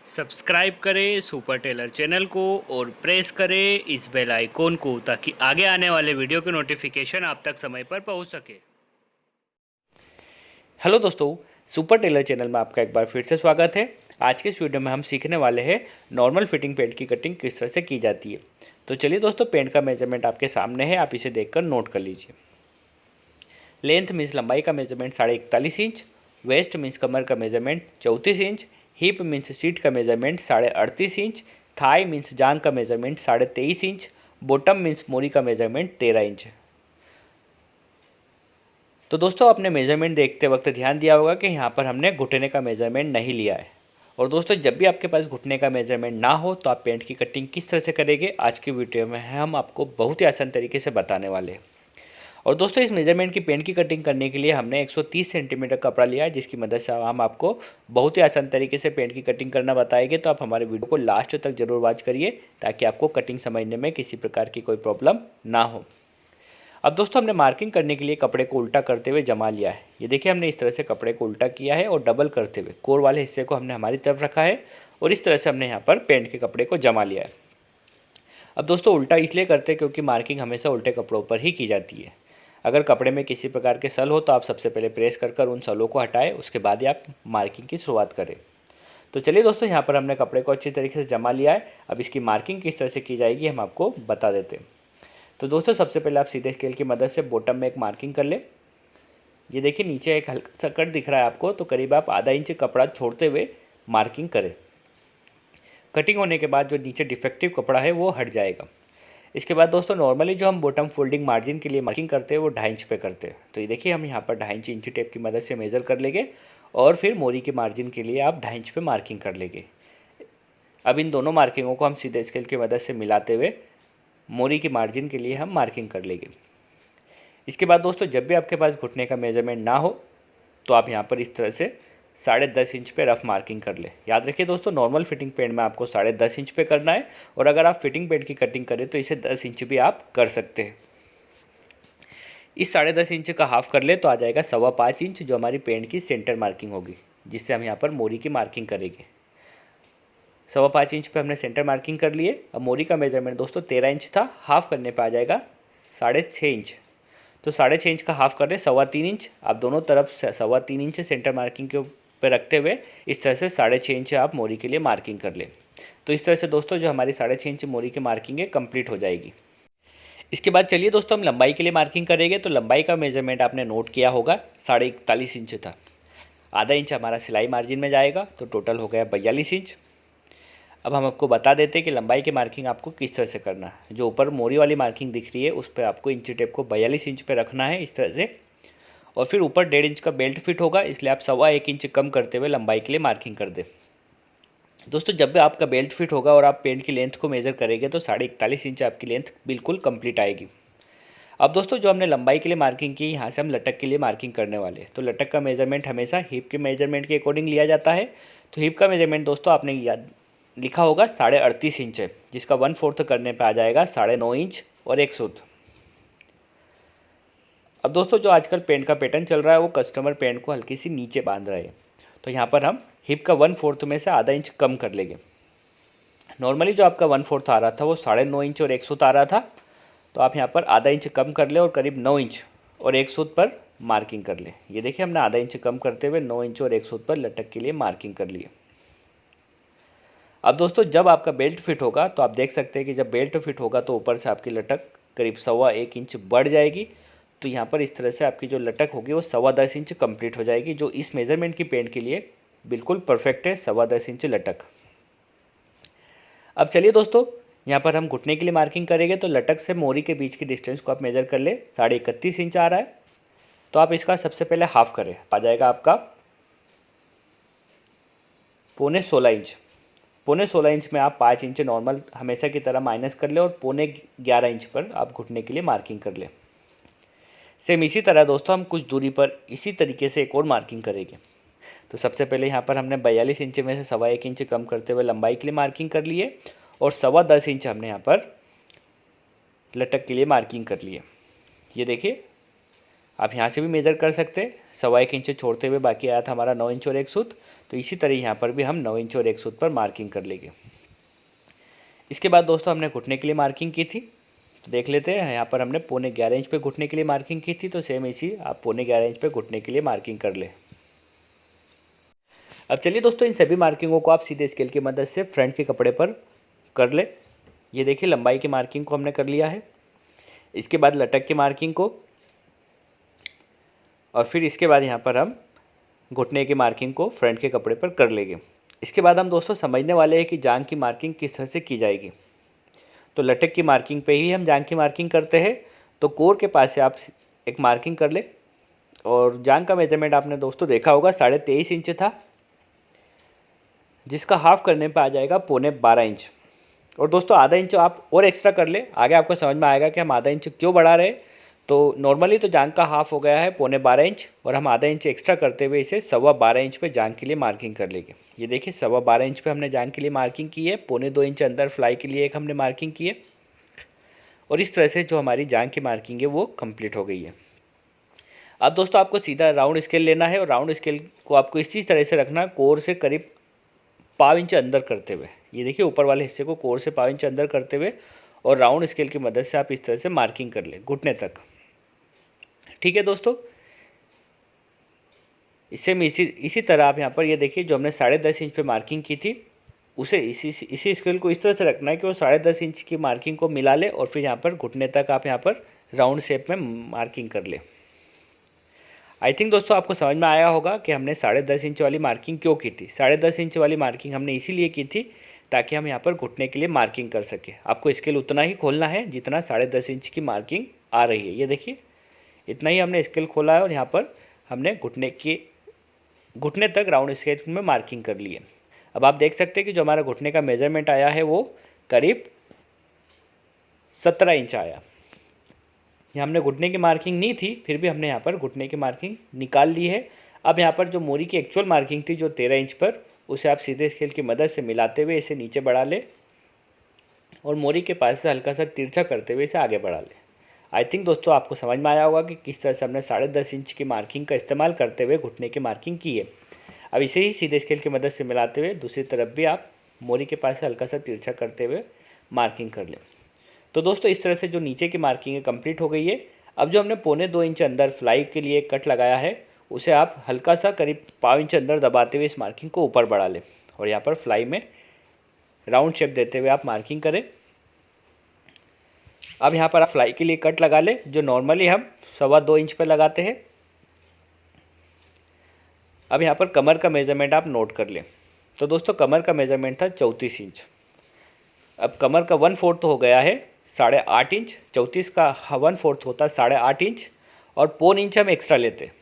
Subscribe करें super Taylor channel को और प्रेस करें इस बेल आइकॉन को ताकि आगे आने वाले वीडियो के नोटिफिकेशन आप तक समय पर पहुंच सके। हेलो दोस्तों, सुपर टेलर चैनल में आपका एक बार फिर से स्वागत है। आज के इस वीडियो में हम सीखने वाले हैं नॉर्मल फिटिंग पेंट की कटिंग किस तरह से की जाती है। तो चलिए दोस्तों, पेंट का मेजरमेंट आपके सामने है, आप इसे देखकर नोट कर लीजिए। लेंथ मीन्स लंबाई का मेजरमेंट 41.5 इंच, वेस्ट मीन्स कमर का measurement 34 inch, hip means seat का मेजरमेंट 38.5 इंच, थाई मीन्स जांग का मेजरमेंट 23.5 इंच, बॉटम मीन्स मोरी का मेजरमेंट 13 इंच। तो दोस्तों, आपने मेजरमेंट देखते वक्त ध्यान दिया होगा कि यहाँ पर हमने घुटने का मेजरमेंट नहीं लिया है। और दोस्तों, जब भी आपके पास घुटने का मेजरमेंट ना हो तो आप पेंट की कटिंग किस तरह से करेंगे, आज की वीडियो में हम आपको बहुत ही आसान तरीके से बताने वाले हैं। और दोस्तों, इस मेजरमेंट की पेंट की कटिंग करने के लिए हमने 130 सेंटीमीटर कपड़ा लिया है, जिसकी मदद से हम आपको बहुत ही आसान तरीके से पेंट की कटिंग करना बताएंगे। तो आप हमारे वीडियो को लास्ट तक जरूर वॉच करिए ताकि आपको कटिंग समझने में किसी प्रकार की कोई प्रॉब्लम ना हो। अब दोस्तों, हमने मार्किंग करने के लिए कपड़े को उल्टा करते हुए जमा लिया है। ये देखिए, हमने इस तरह से कपड़े को उल्टा किया है और डबल करते हुए कोर वाले हिस्से को हमने हमारी तरफ रखा है और इस तरह से हमने यहाँ पर पेंट के कपड़े को जमा लिया है। अब दोस्तों, उल्टा इसलिए करते हैं क्योंकि मार्किंग हमेशा उल्टे कपड़ों पर ही की जाती है। अगर कपड़े में किसी प्रकार के सल हो तो आप सबसे पहले प्रेस कर उन सलों को हटाएं, उसके बाद ही आप मार्किंग की शुरुआत करें। तो चलिए दोस्तों, यहाँ पर हमने कपड़े को अच्छी तरीके से जमा लिया है। अब इसकी मार्किंग किस तरह से की जाएगी हम आपको बता देते हैं। तो दोस्तों, सबसे पहले आप सीधे स्केल की मदद से बॉटम में एक मार्किंग कर ले। ये देखिए, नीचे एक हल्का सा कट दिख रहा है आपको, तो करीब आप आधा इंच कपड़ा छोड़ते हुए मार्किंग करें। कटिंग होने के बाद जो नीचे डिफेक्टिव कपड़ा है वो हट जाएगा। इसके बाद दोस्तों, नॉर्मली जो हम बॉटम फोल्डिंग मार्जिन के लिए मार्किंग करते हैं वो 2.5 इंच पे करते हैं। तो ये देखिए, हम यहाँ पर 2.5 इंच टेप की मदद से मेज़र कर लेंगे और फिर मोरी के मार्जिन के लिए आप 2.5 इंच पे मार्किंग कर लेंगे। अब इन दोनों मार्किंगों को हम सीधे स्केल की मदद से मिलाते हुए मोरी की मार्जिन के लिए हम मार्किंग कर लेंगे। इसके बाद दोस्तों, जब भी आपके पास घुटने का मेजरमेंट ना हो तो आप यहाँ पर इस तरह से 10.5 इंच पे रफ मार्किंग कर ले। याद रखिए दोस्तों, नॉर्मल फिटिंग पेंट में आपको 10.5 इंच पे करना है और अगर आप फिटिंग पेंट की कटिंग करें तो इसे 10 इंच भी आप कर सकते हैं। इस 10.5 इंच का हाफ कर ले तो आ जाएगा 5.25 इंच, जो हमारी पेंट की सेंटर मार्किंग होगी, जिससे हम यहाँ पर मोरी की मार्किंग करेंगे। 5.25 इंच पे हमने सेंटर मार्किंग कर लिए। अब मोरी का मेजरमेंट दोस्तों 13 इंच था, हाफ करने पे आ जाएगा 6.5 इंच। तो 6.5 इंच का हाफ कर ले 3.25 इंच। आप दोनों तरफ 3.25 इंच सेंटर मार्किंग के ऊपर रखते हुए इस तरह से 6.5 इंच आप मोरी के लिए मार्किंग कर ले। तो इस तरह से दोस्तों, जो हमारी 6.5 इंच मोरी की मार्किंग है कंप्लीट हो जाएगी। इसके बाद चलिए दोस्तों, हम लंबाई के लिए मार्किंग करेंगे। तो लंबाई का मेजरमेंट आपने नोट किया होगा, 41.5 इंच था। आधा इंच हमारा सिलाई मार्जिन में जाएगा, तो टोटल हो गया 42 इंच। अब हम आपको बता देते हैं कि लंबाई की मार्किंग आपको किस तरह से करना है। जो ऊपर मोरी वाली मार्किंग दिख रही है उस पर आपको इंची टेप को 42 इंच पे रखना है इस तरह से, और फिर ऊपर 1.5 इंच का बेल्ट फिट होगा, इसलिए आप 1.25 इंच कम करते हुए लंबाई के लिए मार्किंग कर दें। दोस्तों, जब भी आपका बेल्ट फिट होगा और आप पेंट की लेंथ को मेज़र करेंगे तो 41.5 इंच आपकी लेंथ बिल्कुल कंप्लीट आएगी। अब दोस्तों, जो हमने लंबाई के लिए मार्किंग की, यहाँ से हम लटक के लिए मार्किंग करने वाले हैं। तो लटक का मेजरमेंट हमेशा हिप के मेजरमेंट के अकॉर्डिंग लिया जाता है। तो हिप का मेजरमेंट दोस्तों आपने याद लिखा होगा 38.5 इंच है, जिसका 1/4 करने पे आ जाएगा 9.5 इंच और 1 सूत। अब दोस्तों, जो आजकल पेंट का पैटर्न चल रहा है वो कस्टमर पेंट को हल्की सी नीचे बांध रहे हैं। तो यहाँ पर हम हिप का 1/4 में से आधा इंच कम कर लेंगे। नॉर्मली जो आपका 1/4 आ रहा था वो 9.5 इंच और 1 सूत आ रहा था, तो आप यहाँ पर आधा इंच कम कर ले और करीब 9 इंच और 1 सूत पर मार्किंग कर ले। ये देखिए, हमने आधा इंच कम करते हुए 9 इंच और 1 सूत पर लटक के लिए मार्किंग कर ली है। अब दोस्तों, जब आपका बेल्ट फिट होगा तो आप देख सकते हैं कि जब बेल्ट फिट होगा तो ऊपर से आपकी लटक करीब 1.25 इंच बढ़ जाएगी। तो यहाँ पर इस तरह से आपकी जो लटक होगी वो 10.25 इंच कंप्लीट हो जाएगी, जो इस मेजरमेंट की पेंट के लिए बिल्कुल परफेक्ट है, 10.25 इंच लटक। अब चलिए दोस्तों, यहाँ पर हम घुटने के लिए मार्किंग करेंगे। तो लटक से मोरी के बीच की डिस्टेंस को आप मेज़र कर ले, 31.5 इंच आ रहा है। तो आप इसका सबसे पहले हाफ करें, आ जाएगा आपका 16.25 इंच। 16.25 इंच में आप 5 इंच नॉर्मल हमेशा की तरह माइनस कर ले और 11.25 इंच पर आप घुटने के लिए मार्किंग कर ले। सेम इसी तरह दोस्तों, हम कुछ दूरी पर इसी तरीके से एक और मार्किंग करेंगे। तो सबसे पहले यहाँ पर हमने 42 इंच में से 1.25 इंच कम करते हुए लंबाई के लिए मार्किंग कर ली है और 10.25 इंच हमने यहाँ पर लटक के लिए मार्किंग कर ली है। ये देखिए, आप यहाँ से भी मेज़र कर सकते हैं। 1.25 इंच छोड़ते हुए बाकी आया था हमारा 9 इंच और 1 सूत, तो इसी तरह यहाँ पर भी हम 9 इंच और 1 सूत पर मार्किंग कर लेंगे। इसके बाद दोस्तों हमने घुटने के लिए मार्किंग की थी, तो देख लेते हैं। यहाँ पर हमने 11.25 इंच पे घुटने के लिए मार्किंग की थी, तो सेम इसी आप 11.25 इंच पे घुटने के लिए मार्किंग कर ले। अब चलिए दोस्तों, इन सभी मार्किंगों को आप सीधे स्केल की मदद से फ्रंट के कपड़े पर कर ले। ये देखिए, लंबाई की मार्किंग को हमने कर लिया है। इसके बाद लटक की मार्किंग को, और फिर इसके बाद यहाँ पर हम घुटने की मार्किंग को फ्रंट के कपड़े पर कर लेंगे। इसके बाद हम दोस्तों समझने वाले हैं कि जांघ की मार्किंग किस तरह से की जाएगी। तो लटक की मार्किंग पे ही हम जांघ की मार्किंग करते हैं। तो कोर के पास से आप एक मार्किंग कर ले, और जांघ का मेजरमेंट आपने दोस्तों देखा होगा 23.5 इंच था, जिसका हाफ करने पे आ जाएगा 12.25 इंच। और दोस्तों आधा इंच आप और एक्स्ट्रा कर ले, आगे आपको समझ में आएगा कि हम आधा इंच क्यों बढ़ा रहे। तो नॉर्मली तो जांघ का हाफ हो गया है 12.25 इंच, और हम आधा इंच एक्स्ट्रा करते हुए इसे 12.25 इंच पे जांघ के लिए मार्किंग कर लेंगे। ये देखिए 12.25 इंच पे हमने जांघ के लिए मार्किंग की है, 2.25 इंच अंदर फ्लाई के लिए एक हमने मार्किंग की है, और इस तरह से जो हमारी जांघ की मार्किंग है वो कंप्लीट हो गई है। अब दोस्तों आपको सीधा राउंड स्केल लेना है, और राउंड स्केल को आपको इसी तरह से रखना, कोर से करीब 1.25 इंच अंदर करते हुए। ये देखिए ऊपर वाले हिस्से को कोर से 1.25 इंच अंदर करते हुए, और राउंड स्केल की मदद से आप इस तरह से मार्किंग कर ले घुटने तक। ठीक है दोस्तों, इसी तरह आप यहाँ पर ये देखिए, जो हमने 10.5 इंच पे मार्किंग की थी, उसे इसी स्केल को इस तरह से रखना है कि वो 10.5 इंच की मार्किंग को मिला ले, और फिर यहाँ पर घुटने तक आप यहाँ पर राउंड शेप में मार्किंग कर ले। आई थिंक दोस्तों आपको समझ में आया होगा कि हमने 10.5 इंच वाली मार्किंग क्यों की थी। 10.5 इंच वाली मार्किंग हमने इसीलिए की थी ताकि हम यहाँ पर घुटने के लिए मार्किंग कर सके। आपको स्केल उतना ही खोलना है जितना 10.5 इंच की मार्किंग आ रही है। ये देखिए इतना ही हमने स्केल खोला है, और यहाँ पर हमने घुटने तक राउंड स्केल में मार्किंग कर ली है। अब आप देख सकते हैं कि जो हमारा घुटने का मेजरमेंट आया है वो करीब 17 इंच आया। यहाँ हमने घुटने की मार्किंग नहीं थी, फिर भी हमने यहाँ पर घुटने की मार्किंग निकाल ली है। अब यहाँ पर जो मोरी की एक्चुअल मार्किंग थी जो 13 इंच पर, उसे आप सीधे स्केल की मदद से मिलाते हुए इसे नीचे बढ़ा ले, और मोरी के पास से हल्का सा तिरछा करते हुए इसे आगे बढ़ा ले। आई थिंक दोस्तों आपको समझ में आया होगा कि किस तरह से हमने 10.5 इंच की मार्किंग का इस्तेमाल करते हुए घुटने की मार्किंग की है। अब इसे ही सीधे स्केल की मदद से मिलाते हुए दूसरी तरफ भी आप मोरी के पास से हल्का सा तिरछा करते हुए मार्किंग कर लें। तो दोस्तों इस तरह से जो नीचे की मार्किंग है कंप्लीट हो गई है। अब जो हमने 2.25 इंच अंदर फ्लाई के लिए कट लगाया है, उसे आप हल्का सा करीब 1.5 इंच अंदर दबाते हुए इस मार्किंग को ऊपर बढ़ा लें, और यहाँ पर फ्लाई में राउंड शेप देते हुए आप मार्किंग करें। अब यहाँ पर आप फ्लाई के लिए कट लगा लें, जो नॉर्मली हम 2.25 इंच पर लगाते हैं। अब यहाँ पर कमर का मेज़रमेंट आप नोट कर लें। तो दोस्तों कमर का मेज़रमेंट था 34 इंच। अब कमर का 1/4 तो हो गया है 8.5 इंच, 34 का 1/4 होता है 8.5 इंच, और 0.25 इंच हम एक्स्ट्रा लेते हैं।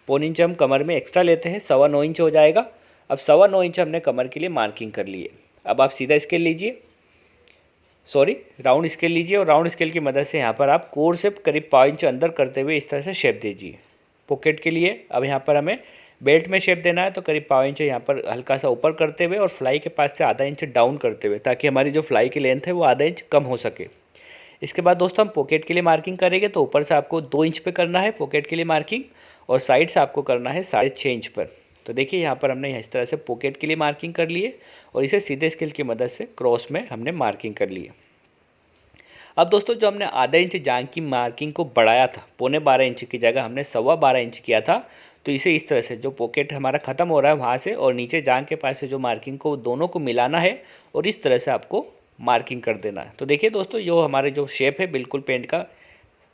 0.25 इंच हम कमर में एक्स्ट्रा लेते हैं, 9.25 इंच हो जाएगा। अब 9.25 इंच हमने कमर के लिए मार्किंग कर ली है। अब आप सीधा स्केल लीजिए, राउंड स्केल लीजिए, और राउंड स्केल की मदद से यहाँ पर आप कोर से करीब 5 इंच अंदर करते हुए इस तरह से शेप दीजिए पॉकेट के लिए। अब यहाँ पर हमें बेल्ट में शेप देना है, तो करीब 5 इंच यहाँ पर हल्का सा ऊपर करते हुए, और फ्लाई के पास से आधा इंच डाउन करते हुए, ताकि हमारी जो फ्लाई की लेंथ है वो आधा इंच कम हो सके। इसके बाद दोस्तों हम पॉकेट के लिए मार्किंग करेंगे, तो ऊपर से आपको 2 इंच पे करना है पॉकेट के लिए मार्किंग, और साइड से आपको करना है 6.5 इंच पर। तो देखिए यहाँ पर हमने इस तरह से पॉकेट के लिए मार्किंग कर ली है, और इसे सीधे स्केल की मदद से क्रॉस में हमने मार्किंग कर ली है। अब दोस्तों जो हमने आधा इंच जांघ की मार्किंग को बढ़ाया था, 12.25 इंच की जगह हमने 12.25 इंच किया था, तो इसे इस तरह से जो पॉकेट हमारा ख़त्म हो रहा है वहाँ से और नीचे जांघ के पास से जो मार्किंग को दोनों को मिलाना है, और इस तरह से आपको मार्किंग कर देना है। तो देखिए दोस्तों जो हमारे जो शेप है बिल्कुल पेंट का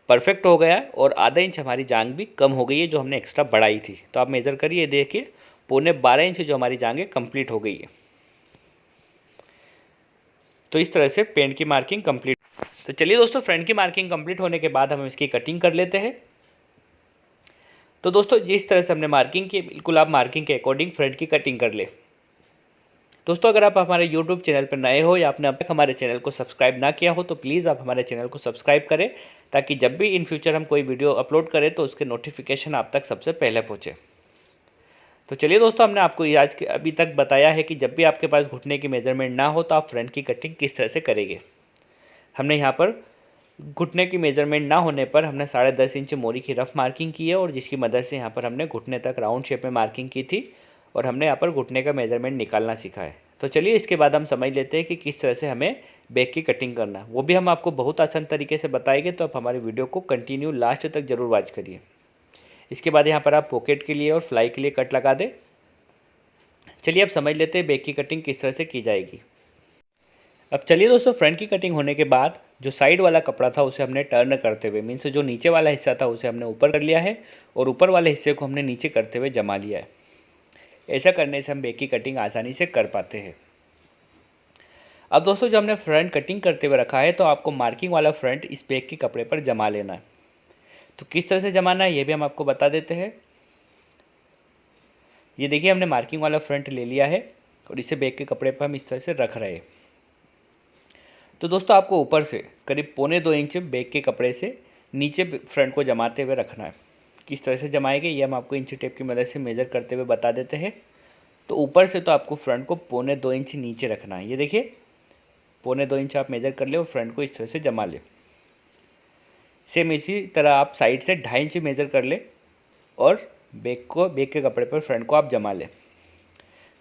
परफेक्ट हो गया है, और आधा इंच हमारी जांघ भी कम हो गई है जो हमने एक्स्ट्रा बढ़ाई थी। तो आप मेज़र करिए, देखिए 12.25 इंच जो हमारी जांघें कंप्लीट हो गई है। तो इस तरह से पेंट की मार्किंग कंप्लीट। तो चलिए दोस्तों फ्रंट की मार्किंग कंप्लीट होने के बाद हम इसकी कटिंग कर लेते हैं। तो दोस्तों जिस तरह से हमने मार्किंग की, बिल्कुल आप मार्किंग के अकॉर्डिंग फ्रंट की कटिंग कर ले। दोस्तों अगर आप हमारे YouTube चैनल पर नए हो या आपने अब तक हमारे चैनल को सब्सक्राइब ना किया हो, तो प्लीज़ आप हमारे चैनल को सब्सक्राइब करें, ताकि जब भी इन फ्यूचर हम कोई वीडियो अपलोड करें तो उसके नोटिफिकेशन आप तक सबसे पहले पहुँचे। तो चलिए दोस्तों हमने आपको आज के अभी तक बताया है कि जब भी आपके पास घुटने की मेजरमेंट ना हो तो आप फ्रंट की कटिंग किस तरह से करेंगे। हमने यहाँ पर घुटने की मेजरमेंट ना होने पर हमने 10.5 इंच मोरी की रफ मार्किंग की है और जिसकी मदद से यहाँ पर हमने घुटने तक राउंड शेप में मार्किंग की थी और हमने यहाँ पर घुटने का मेजरमेंट निकालना सीखा है। तो चलिए इसके बाद हम समझ लेते हैं कि किस तरह से हमें बैक की कटिंग करना है। वो भी हम आपको बहुत आसान तरीके से बताएंगे, तो आप हमारी वीडियो को कंटिन्यू लास्ट तक जरूर वॉच करिए। इसके बाद यहाँ पर आप पॉकेट के लिए और फ्लाई के लिए कट लगा दें। चलिए अब समझ लेते हैं बैक की कटिंग किस तरह से की जाएगी। अब चलिए दोस्तों, फ्रंट की कटिंग होने के बाद जो साइड वाला कपड़ा था उसे हमने टर्न करते हुए, मीन्स जो नीचे वाला हिस्सा था उसे हमने ऊपर कर लिया है और ऊपर वाले हिस्से को हमने नीचे करते हुए जमा लिया है। ऐसा करने से हम बैक की कटिंग आसानी से कर पाते हैं। अब दोस्तों, जो हमने फ्रंट कटिंग करते हुए रखा है तो आपको मार्किंग वाला फ्रंट इस बैक के कपड़े पर जमा लेना है। तो किस तरह से जमाना है ये भी हम आपको बता देते हैं। ये देखिए, हमने मार्किंग वाला फ्रंट ले लिया है और इसे बैक के कपड़े पर हम इस तरह से रख रहे हैं। तो दोस्तों, आपको ऊपर से करीब 1.25 इंच बैक के कपड़े से नीचे फ्रंट को जमाते हुए रखना है। किस तरह से जमाएंगे ये हम आपको इंची टेप की मदद से मेज़र करते हुए बता देते हैं। तो ऊपर से तो आपको फ्रंट को 1.25 इंच नीचे रखना है। ये देखिए, 1.25 इंच आप मेज़र कर ले और फ्रंट को इस तरह से जमा ले। सेम इसी तरह आप साइड से 2.5 इंच मेज़र कर ले और बैक के कपड़े पर फ्रंट को आप जमा लें।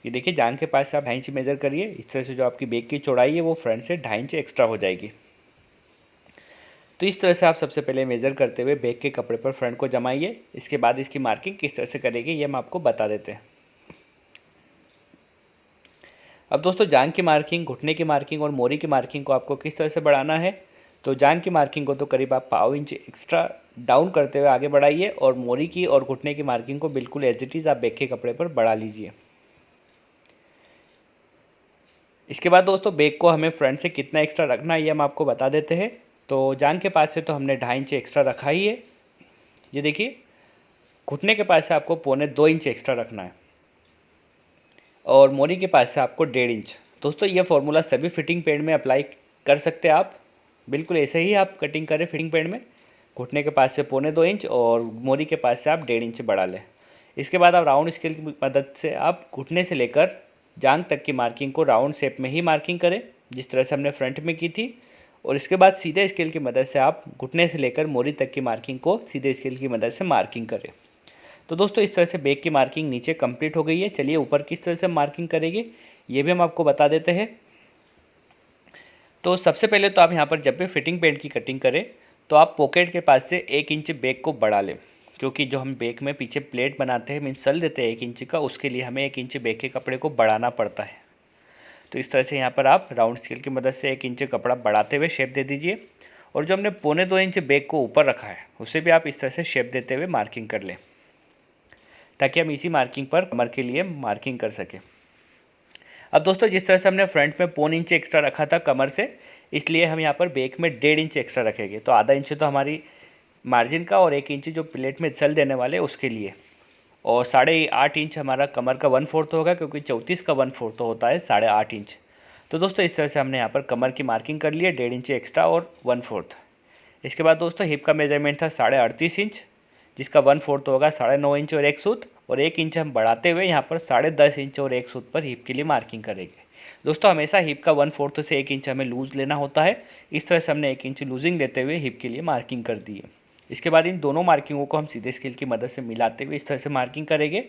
ये देखिए, जांघ के पास से आप 2.5 इंच मेज़र करिए। इस तरह से जो आपकी बैक की चौड़ाई है वो फ्रंट से 2.5 इंच एक्स्ट्रा हो जाएगी। तो इस तरह से आप सबसे पहले मेज़र करते हुए बैक के कपड़े पर फ्रंट को जमाइए। इसके बाद इसकी मार्किंग किस तरह से करेंगे ये हम आपको बता देते हैं। अब दोस्तों, जांघ की मार्किंग, घुटने की मार्किंग और मोरी की मार्किंग को आपको किस तरह से बढ़ाना है। तो जांघ की मार्किंग को तो करीब आप 0.5 इंच एक्स्ट्रा डाउन करते हुए आगे बढ़ाइए और मोरी की और घुटने की मार्किंग को बिल्कुल एज इट इज़ आप बैक के कपड़े पर बढ़ा लीजिए। इसके बाद दोस्तों, बैक को हमें फ्रंट से कितना एक्स्ट्रा रखना है ये हम आपको बता देते हैं। तो जांघ के पास से तो हमने 2.5 इंच एक्स्ट्रा रखा ही है। ये देखिए, घुटने के पास से आपको 1.25 इंच एक्स्ट्रा रखना है और मोरी के पास से आपको 1.5 इंच। दोस्तों, ये फॉर्मूला सभी फिटिंग पैड में अप्लाई कर सकते हैं आप। बिल्कुल ऐसे ही आप कटिंग करें फिटिंग पैड में। घुटने के पास से 1.25 इंच और मोरी के पास से आप 1.5 इंच बढ़ा लें। इसके बाद आप राउंड स्केल की मदद से आप घुटने से लेकर जांघ तक की मार्किंग को राउंड शेप में ही मार्किंग करें, जिस तरह से हमने फ्रंट में की थी। और इसके बाद सीधे स्केल की मदद से आप घुटने से लेकर मोरी तक की मार्किंग को सीधे स्केल की मदद से मार्किंग करें। तो दोस्तों, इस तरह से बैक की मार्किंग नीचे कंप्लीट हो गई है। चलिए ऊपर किस तरह से मार्किंग करेंगे ये भी हम आपको बता देते हैं। तो सबसे पहले तो आप यहाँ पर जब भी फिटिंग पैड की कटिंग करें तो आप पॉकेट के पास से 1 इंच बैक को बढ़ा लें, क्योंकि जो हम बैक में पीछे प्लेट बनाते हैं, मीन्स सल देते हैं 1 इंच का, उसके लिए हमें 1 इंच बैक के कपड़े को बढ़ाना पड़ता है। तो इस तरह से यहाँ पर आप राउंड स्केल की मदद से 1 इंच कपड़ा बढ़ाते हुए शेप दे दीजिए और जो हमने 1.25 इंच बैक को ऊपर रखा है उसे भी आप इस तरह से शेप देते हुए मार्किंग कर लें, ताकि हम इसी मार्किंग पर कमर के लिए मार्किंग कर सकें। अब दोस्तों, जिस तरह से हमने फ्रंट में 0.25 इंच एक्स्ट्रा रखा था कमर से, इसलिए हम यहाँ पर बैक में 1.5 इंच एक्स्ट्रा रखेंगे। तो आधा इंच तो हमारी मार्जिन का और 1 इंच जो प्लेट में सल देने वाले उसके लिए, और 8.5 इंच हमारा कमर का 1/4 होगा, क्योंकि 34 का 1/4 तो होता है 8.5 इंच। तो दोस्तों, इस तरह से हमने यहाँ पर कमर की मार्किंग कर ली है 1.5 इंच एक्स्ट्रा और 1/4। इसके बाद दोस्तों, हिप का मेजरमेंट था 38.5 इंच, जिसका 1/4 होगा 9.5 इंच और 1 सूत, और 1 इंच हम बढ़ाते हुए यहाँ पर 10.5 इंच और 1 सूत पर हिप के लिए मार्किंग करेंगे। दोस्तों, हमेशा हिप का 1/4 से 1 इंच हमें लूज़ लेना होता है। इस तरह से हमने 1 इंच लूजिंग लेते हुए हिप के लिए मार्किंग कर दी है। इसके बाद इन दोनों मार्किंगों को हम सीधे स्केल की मदद से मिलाते हुए इस तरह से मार्किंग करेंगे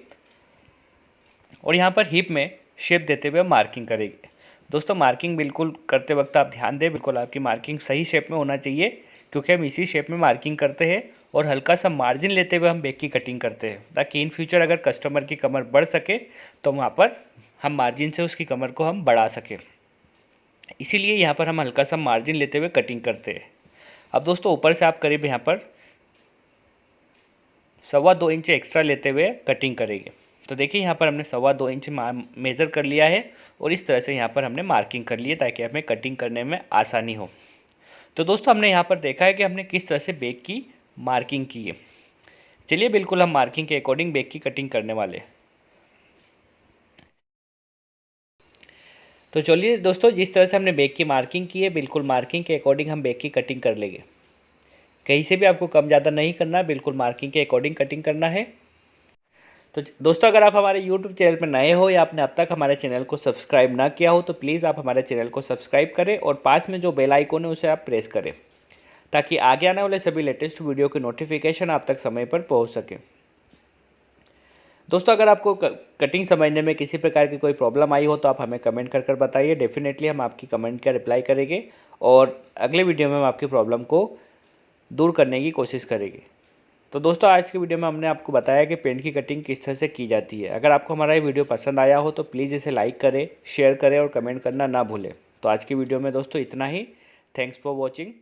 और यहाँ पर हिप में शेप देते हुए मार्किंग करेंगे। दोस्तों, मार्किंग बिल्कुल करते वक्त आप ध्यान दें, बिल्कुल आपकी मार्किंग सही शेप में होना चाहिए, क्योंकि हम इसी शेप में मार्किंग करते हैं और हल्का सा मार्जिन लेते हुए हम बैक की कटिंग करते हैं, ताकि इन फ्यूचर अगर कस्टमर की कमर बढ़ सके तो वहाँ पर हम मार्जिन से उसकी कमर को हम बढ़ा सकें। इसीलिए यहाँ पर हम हल्का सा मार्जिन लेते हुए कटिंग करते हैं। अब दोस्तों, ऊपर से आप करीब यहाँ पर 2.25 इंच एक्स्ट्रा लेते हुए कटिंग करेंगे। तो देखिए, यहाँ पर हमने 2.25 इंच मेज़र कर लिया है और इस तरह से यहाँ पर हमने मार्किंग कर ली है, ताकि हमें कटिंग करने में आसानी हो। तो दोस्तों, हमने यहाँ पर देखा है कि हमने किस तरह से बैक की मार्किंग की है। चलिए बिल्कुल हम मार्किंग के अकॉर्डिंग बैक की कटिंग करने वाले हैं। तो चलिए दोस्तों, जिस तरह से हमने बैक की मार्किंग की है, बिल्कुल मार्किंग के अकॉर्डिंग हम बैक की कटिंग कर लेंगे। कहीं से भी आपको कम ज़्यादा नहीं करना, बिल्कुल मार्किंग के अकॉर्डिंग कटिंग करना है। तो दोस्तों, अगर आप हमारे YouTube चैनल पर नए हो या आपने अब तक हमारे चैनल को सब्सक्राइब ना किया हो तो प्लीज़ आप हमारे चैनल को सब्सक्राइब करें और पास में जो बेल आइकन है उसे आप प्रेस करें, ताकि आगे आने वाले सभी लेटेस्ट वीडियो के नोटिफिकेशन आप तक समय पर पहुंच सके। दोस्तों, अगर आपको कटिंग समझने में किसी प्रकार की कोई प्रॉब्लम आई हो तो आप हमें कमेंट कर कर बताइए। डेफिनेटली हम आपकी कमेंट का रिप्लाई करेंगे और अगले वीडियो में हम आपकी प्रॉब्लम को दूर करने की कोशिश करेंगे। तो दोस्तों, आज की वीडियो में हमने आपको बताया कि पेंट की कटिंग किस तरह से की जाती है। अगर आपको हमारा ये वीडियो पसंद आया हो तो प्लीज़ इसे लाइक करें, शेयर करें और कमेंट करना ना भूलें। तो आज की वीडियो में दोस्तों इतना ही। Thanks for watching.